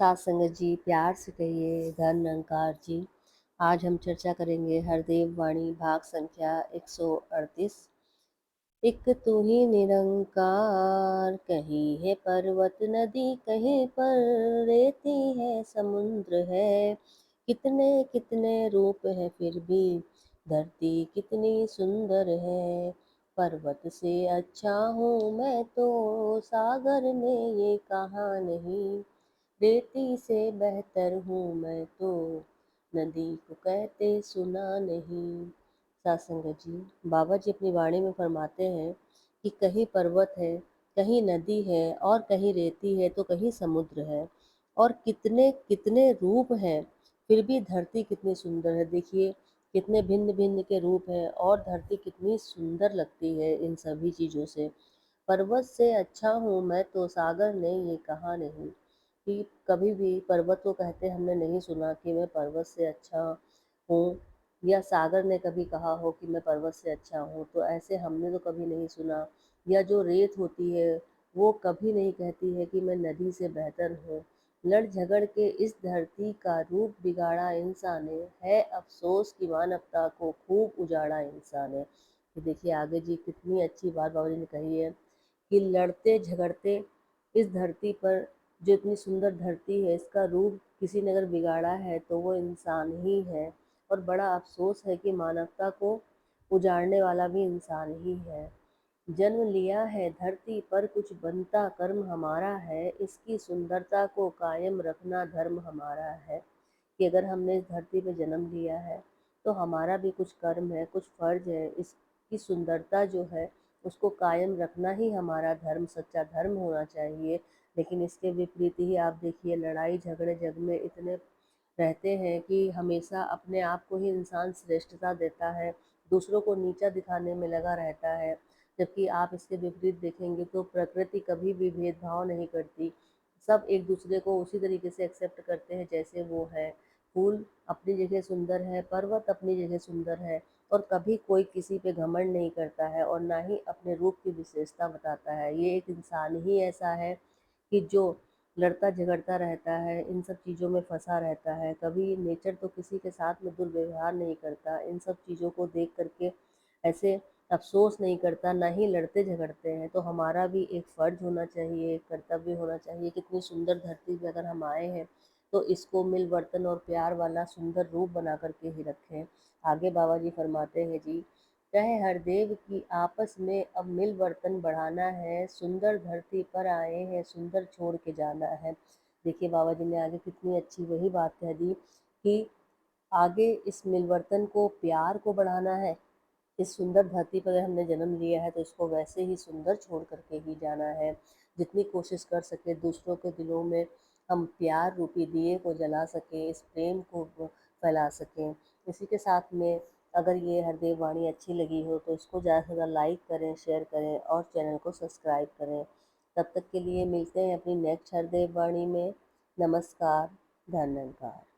साथ संगत जी, प्यार से कहिए धन निरंकार जी। आज हम चर्चा करेंगे हरदेव वाणी भाग संख्या 138। एक तू ही निरंकार, कहीं है पर्वत नदी, कहीं पर रेती है समुद्र है। कितने कितने रूप है फिर भी धरती कितनी सुंदर है। पर्वत से अच्छा हूँ मैं तो सागर में ये कहा नहीं। रेती से बेहतर हूँ मैं तो नदी को कहते सुना नहीं। सत्संग जी, बाबा जी अपनी वाणी में फरमाते हैं कि कहीं पर्वत है, कहीं नदी है और कहीं रेती है तो कहीं समुद्र है। और कितने कितने रूप हैं, फिर भी धरती कितनी सुंदर है। देखिए कितने भिन्न भिन्न के रूप हैं और धरती कितनी सुंदर लगती है इन सभी चीज़ों से। पर्वत से अच्छा हूँ मैं तो सागर ने ये कहा नहीं। कि कभी भी पर्वत को कहते हमने नहीं सुना कि मैं पर्वत से अच्छा हूँ, या सागर ने कभी कहा हो कि मैं पर्वत से अच्छा हूँ, तो ऐसे हमने तो कभी नहीं सुना। या जो रेत होती है वो कभी नहीं कहती है कि मैं नदी से बेहतर हूँ। लड़ झगड़ के इस धरती का रूप बिगाड़ा इंसान है अफसोस की मानवता को खूब उजाड़ा इंसान है। तो देखिए आगे जी कितनी अच्छी बात बाबा जी ने कही है कि लड़ते झगड़ते इस धरती पर, जो इतनी सुंदर धरती है, इसका रूप किसी ने अगर बिगाड़ा है तो वो इंसान ही है। और बड़ा अफसोस है कि मानवता को उजाड़ने वाला भी इंसान ही है। जन्म लिया है धरती पर कुछ बनता कर्म हमारा है, इसकी सुंदरता को कायम रखना धर्म हमारा है। कि अगर हमने इस धरती पे जन्म लिया है तो हमारा भी कुछ कर्म है, कुछ फर्ज है। इसकी सुंदरता जो है उसको कायम रखना ही हमारा धर्म, सच्चा धर्म होना चाहिए। लेकिन इसके विपरीत ही आप देखिए लड़ाई झगड़े जग में इतने रहते हैं कि हमेशा अपने आप को ही इंसान श्रेष्ठता देता है, दूसरों को नीचा दिखाने में लगा रहता है। जबकि आप इसके विपरीत देखेंगे तो प्रकृति कभी भी भेदभाव नहीं करती, सब एक दूसरे को उसी तरीके से एक्सेप्ट करते हैं जैसे वो है। फूल अपनी जगह सुंदर है, पर्वत अपनी जगह सुंदर है, और कभी कोई किसी पे घमंड नहीं करता है और ना ही अपने रूप की विशेषता बताता है। ये एक इंसान ही ऐसा है कि जो लड़ता झगड़ता रहता है, इन सब चीज़ों में फंसा रहता है। कभी नेचर तो किसी के साथ में दुर्व्यवहार नहीं करता, इन सब चीज़ों को देख करके ऐसे अफसोस नहीं करता, ना ही लड़ते झगड़ते हैं। तो हमारा भी एक फ़र्ज होना चाहिए, एक कर्तव्य होना चाहिए। कितनी सुंदर धरती पे अगर हम आए हैं तो इसको मिलवर्तन और प्यार वाला सुंदर रूप बना करके ही रखें। आगे बाबा जी फरमाते हैं जी, कहे हरदेव की आपस में अब मिलवर्तन बढ़ाना है, सुंदर धरती पर आए हैं सुंदर छोड़ के जाना है। देखिए बाबा जी ने आगे कितनी अच्छी वही बात कह दी कि आगे इस मिलवर्तन को, प्यार को बढ़ाना है। इस सुंदर धरती पर अगर हमने जन्म लिया है तो इसको वैसे ही सुंदर छोड़ करके ही जाना है। जितनी कोशिश कर सके दूसरों के दिलों में हम प्यार रूपी दिए को जला सकें, इस प्रेम को फैला सकें। इसी के साथ में अगर ये हरदेव वाणी अच्छी लगी हो तो इसको ज़्यादा से ज़्यादा लाइक करें, शेयर करें और चैनल को सब्सक्राइब करें। तब तक के लिए मिलते हैं अपनी नेक्स्ट हरदेव वाणी में। नमस्कार, धन्यवाद।